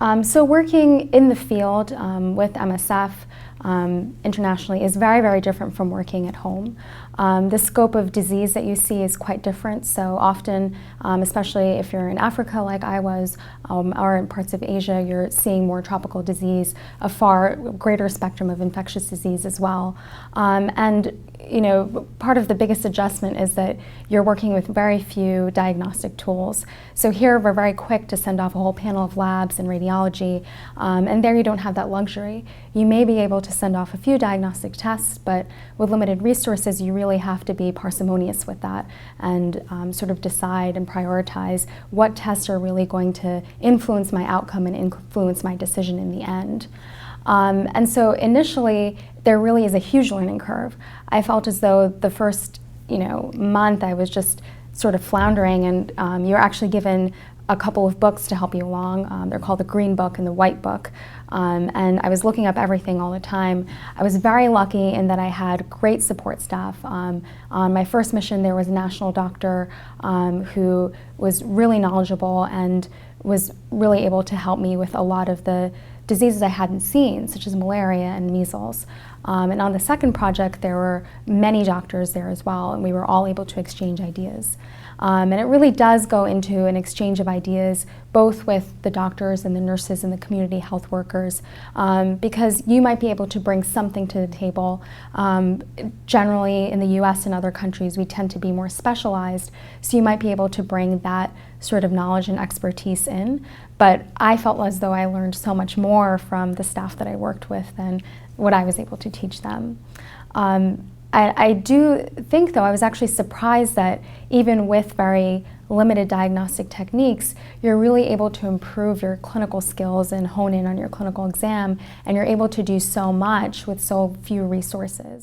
So working in the field with MSF internationally is very, very different from working at home. The scope of disease that you see is quite different. So often, especially if you're in Africa like I was, or in parts of Asia, you're seeing more tropical disease, a far greater spectrum of infectious disease as well. And you know, part of the biggest adjustment is that you're working with very few diagnostic tools. So here we're very quick to send off a whole panel of labs and radiology, and there you don't have that luxury. You may be able to send off a few diagnostic tests, but with limited resources you really have to be parsimonious with that and sort of decide and prioritize what tests are really going to influence my outcome and influence my decision in the end. And so initially, there really is a huge learning curve. I felt as though the first, month I was just sort of floundering, and you're actually given a couple of books to help you along. They're called the Green Book and the White Book. And I was looking up everything all the time. I was very lucky in that I had great support staff. On my first mission, there was a national doctor who was really knowledgeable and was really able to help me with a lot of the diseases I hadn't seen, such as malaria and measles. And on the second project, there were many doctors there as well, and we were all able to exchange ideas. And it really does go into an exchange of ideas, both with the doctors and the nurses and the community health workers, because you might be able to bring something to the table. Generally, in the US and other countries, we tend to be more specialized, so you might be able to bring that sort of knowledge and expertise in. But I felt as though I learned so much more from the staff that I worked with than what I was able to teach them. I do think, though, I was actually surprised that even with very limited diagnostic techniques, you're really able to improve your clinical skills and hone in on your clinical exam, and you're able to do so much with so few resources.